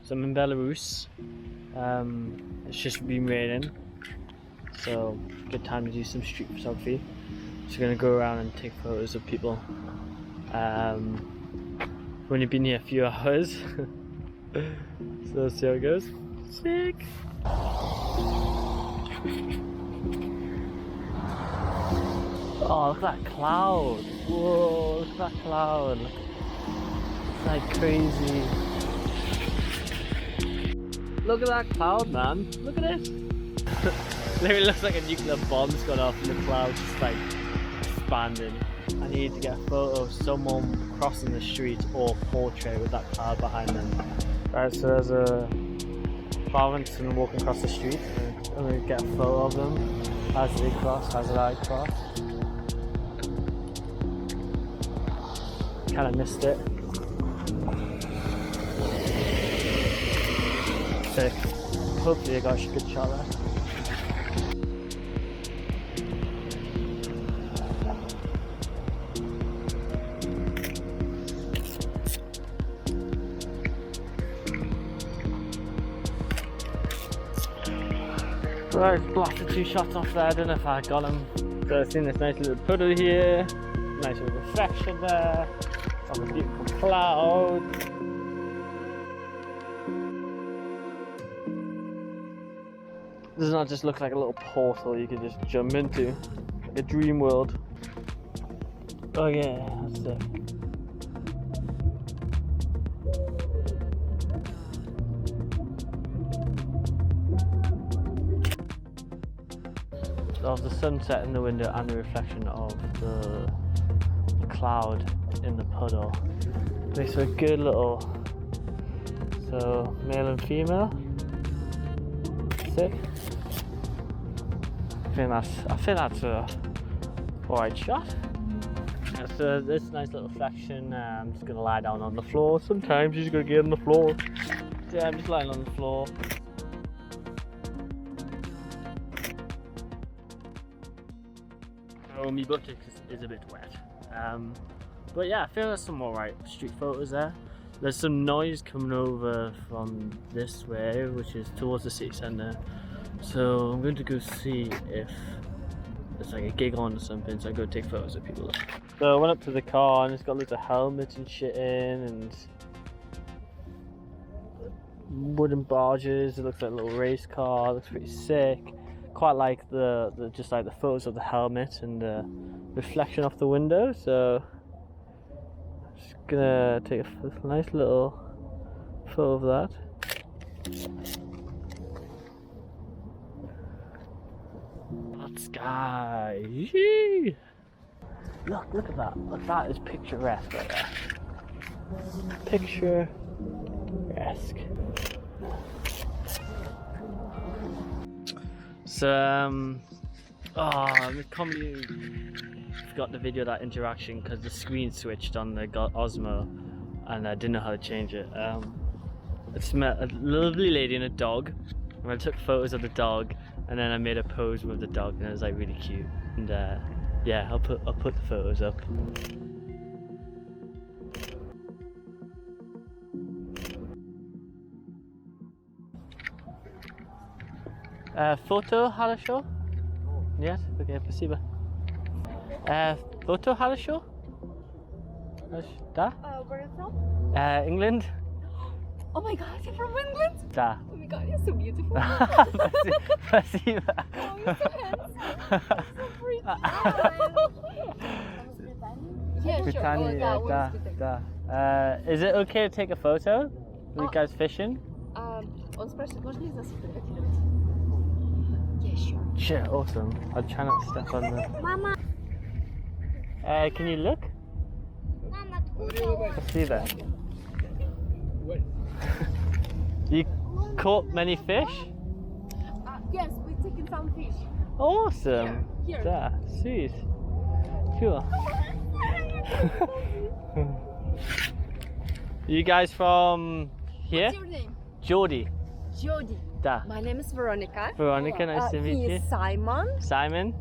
So I'm in Belarus. It's just been raining, so good time to do some street photography. So we're gonna go around and take photos of people. We've only been here a few hours, so let's see how it goes. Sick! Oh, look at that cloud! Whoa, look at that cloud! It's like crazy. Look at that cloud, man! Look at it! Literally looks like a nuclear bomb's gone off and the cloud's just like expanding. I need to get a photo of someone crossing the street or portrait with that cloud behind them. Right, so there's a father and son walking across the street. I'm going to get a photo of them as they cross, as I cross. Kind of missed it. Sick. Hopefully I got a good shot there. Right, blasted 2 shots off there. I don't know if I got them. So I've seen this nice little puddle here, nice little reflection there, of a beautiful cloud. Does not just look like a little portal you can just jump into, like a dream world. Oh yeah, that's it. Of the sunset in the window and the reflection of the cloud in the puddle. Makes for a good little, so male and female. Sick. I think that's a alright shot. Yeah, so this nice little reflection. I'm just gonna lie down on the floor. Sometimes you just gotta get on the floor. Yeah, I'm just lying on the floor. Oh, my buttocks is a bit wet. But yeah, I feel there's some alright street photos there. There's some noise coming over from this way, which is towards the city centre. So I'm going to go see if there's like a gig on or something, so I go take photos of people. So I went up to the car and it's got loads of helmets and shit in, and wooden barges. It looks like a little race car. It looks pretty sick. Quite like the just like the photos of the helmet and the reflection off the window. So I'm just gonna take a nice little photo of that. That sky. Yee! Look at that. Look, that is picturesque right there. Picturesque. So, the comedy forgot the video of that interaction because the screen switched on the Osmo and I didn't know how to change it. I just met a lovely lady and a dog, and I took photos of the dog and then I made a pose with the dog and it was like really cute. And yeah, I'll put the photos up. Foto хорошо? Нет? Окей, спасибо. Foto хорошо? Да? Where are you from? England? Oh my god, you're from England? Да. Oh my god, you're so beautiful. Спасибо. Oh, you're so handsome. So pretty. Yeah, sure. Britannia, Oh, да, да. Is it okay to take a photo? Are you guys fishing? Он спрашивает, можно ли нас фотографировать? Yeah, sure. Sure, awesome. I'll try not to step on the... Mama. Can you look? Let's see that. You caught many fish? Yes, we're taking some fish. Awesome. Here. Да, sweet. Cool. You guys from here? What's your name? Jody. Jody. Da. My name is Veronica. Veronica, nice to meet He you. is Simon. Simon.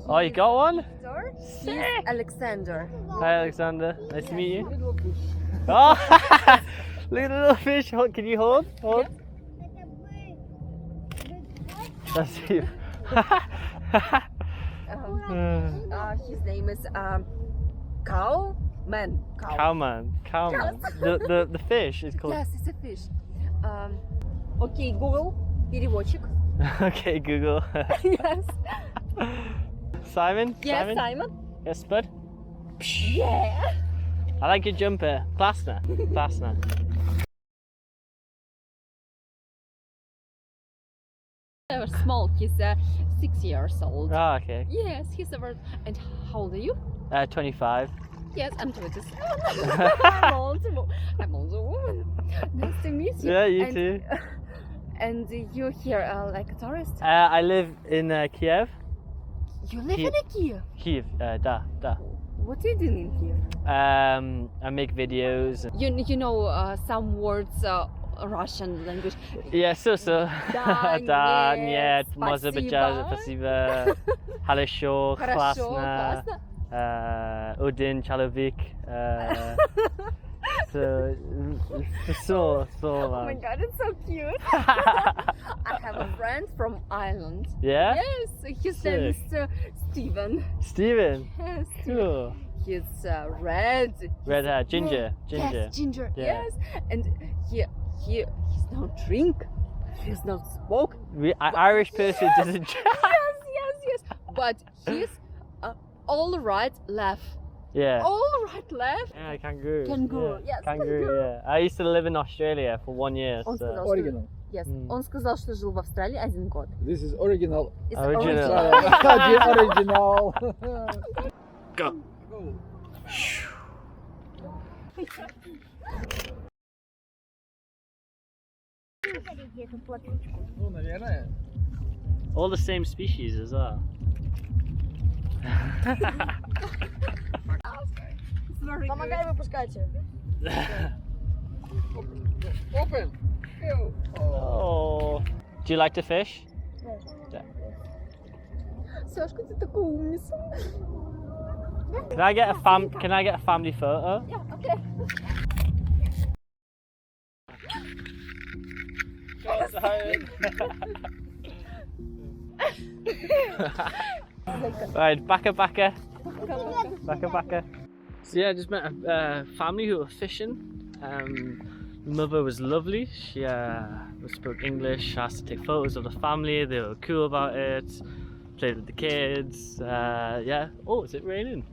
Oh, you got one? He's Alexander. Hi, Alexander. Nice to meet you. Oh, look at the little fish. Can you hold? Hold. That's you. His name is Cowman. Cowman. Cowman. The fish is called. Yes, it's a fish. Okay, Google, переводчик. Okay, Google. Yes. Simon? Yes, Simon. Yes, Spud? Yeah. I like your jumper. Klasner. Klasner. Small, he's 6 years old. Oh, okay. Yes, he's about. And how old are you? 25. Yes, I'm 27. I'm also a woman. Nice to meet you. Yeah, you too. And you're here like a tourist? I live in Kiev. You live in a Kiev? Kiev, da. What are you doing in Kiev? I make videos. You know some words Russian language. Yeah, so. Да, Да, нет, нет, может быть, спасибо. Хорошо, классно. Один человек. So. Oh my god, it's so cute. I have a friend from Ireland. Yeah? Yes, his name is Steven. Steven? Yes. Cool. He's red. Red hair, ginger. Yes, ginger. Yeah. Yes. And he's not drink. He's not smoke. Irish person doesn't drink. Yes. But he's all right left. Yeah. All right left. Yeah, kangaroo. Kangaroo, Yeah. yes, Kangaroo, kangaroo. yeah. I used to live in Australia for 1 year. Он So. сказал, Original. Yes. Он сказал, что жил в Австралии 1 год. This is original. It's Original. Original. Go. Ну, наверное. All the same species as well. Помогай выпускать. Open. Ew. Oh. Do you like to fish? Сашка, ты такой умница. Can I get a family photo? Yeah, okay. Right, backa. So yeah, I just met a family who were fishing. The mother was lovely. She spoke English, asked to take photos of the family. They were cool about it. Played with the kids. Yeah. Oh, is it raining?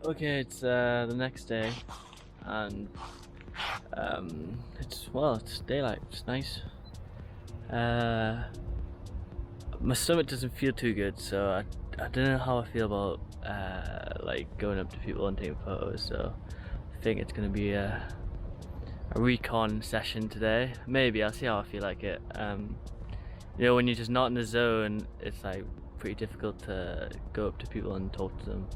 Okay, it's the next day, and it's daylight. It's nice. My stomach doesn't feel too good, so I don't know how I feel about like going up to people and taking photos. So I think it's gonna be a recon session today. Maybe I'll see how I feel like it. You know, when you're just not in the zone, it's like pretty difficult to go up to people and talk to them.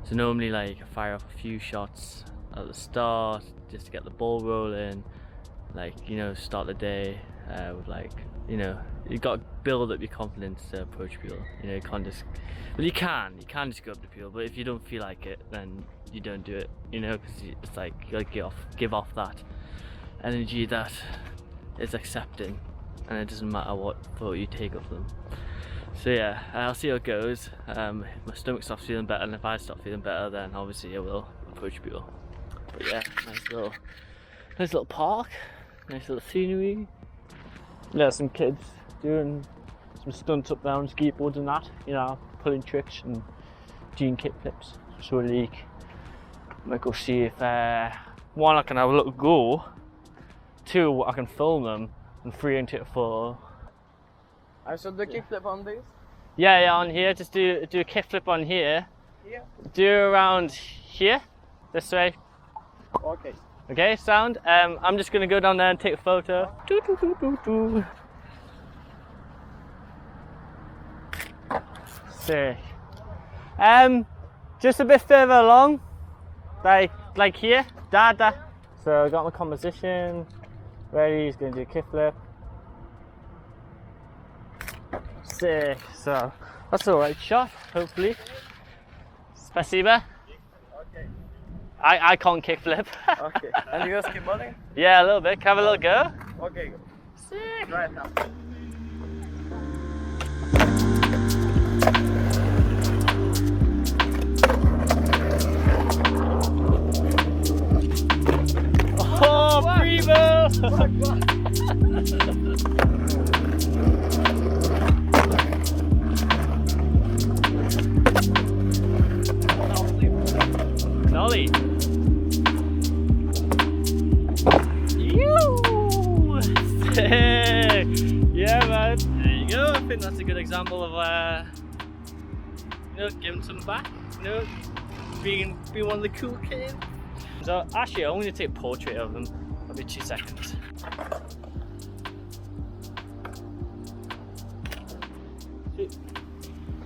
So normally, like, I fire off a few shots at the start just to get the ball rolling, like, you know, start the day with, like, you know, you got to build up your confidence to approach people. You know, you can't just, well, you can just go up to people, but if you don't feel like it, then you don't do it, you know, because it's like you gotta give off that energy that is accepting, and it doesn't matter what photo you take of them. So yeah, I'll see how it goes. If my stomach stops feeling better, and if I stop feeling better, then obviously I will approach people. But yeah, nice little park, nice little scenery. Yeah, some kids doing some stunts up there on skateboards and that, you know, pulling tricks and doing kickflips. So like, might go see if one, I can have a little go, two, I can film them, and three, I can take a photo. I should do kickflip on this. Yeah, on here. Just do a kickflip on here. Yeah. Do around here, this way. Okay. Okay, sound. I'm just gonna go down there and take a photo. Sick. Just a bit further along, like like here, da. So I got my composition ready. He's gonna do a kickflip. Sick. So that's the right shot, hopefully. Spasiba. Okay. I can't kickflip. Okay. And you go skateboarding? Yeah, a little bit. Can I have a little go? Okay, go. Sick. Try it now. Oh, primo! Nolly. You. Sick. Yeah, man. There you go. I think that's a good example of giving something back. Being one of the cool kids. So actually, I'm going to take a portrait of them. That'll be 2 seconds.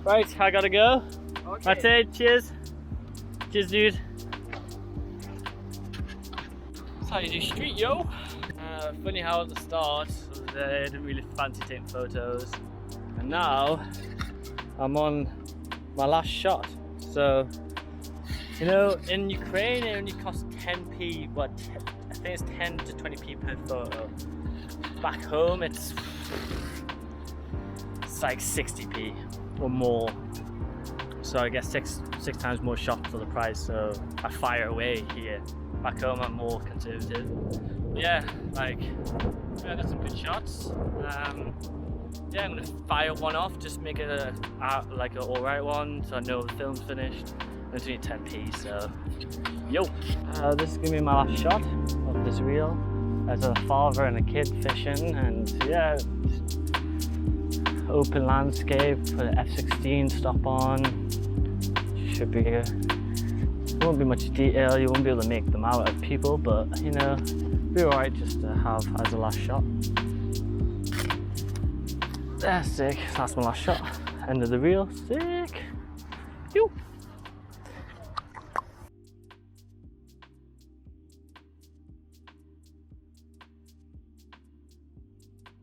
Right, I gotta go. Okay. That's it. Cheers. Cheers, dude. That's how you do street, yo. Funny how at the start I didn't really fancy taking photos, and now I'm on my last shot. So, in Ukraine it only costs 10p, but I think it's 10 to 20p per photo. Back home it's like 60p or more. So I guess six times more shots for the price. So I fire away here. Back home I'm more conservative. But yeah, I got some good shots. Yeah, I'm gonna fire one off, just make it like an alright one, so I know the film's finished. It's only 10p, so yo. This is gonna be my last shot of this reel. As a father and a kid fishing, and yeah, open landscape, put an F16 stop on. Should be won't be much detail, you won't be able to make them out of people, but be alright just to have as a last shot. That's sick, that's my last shot. End of the reel, sick. Yo.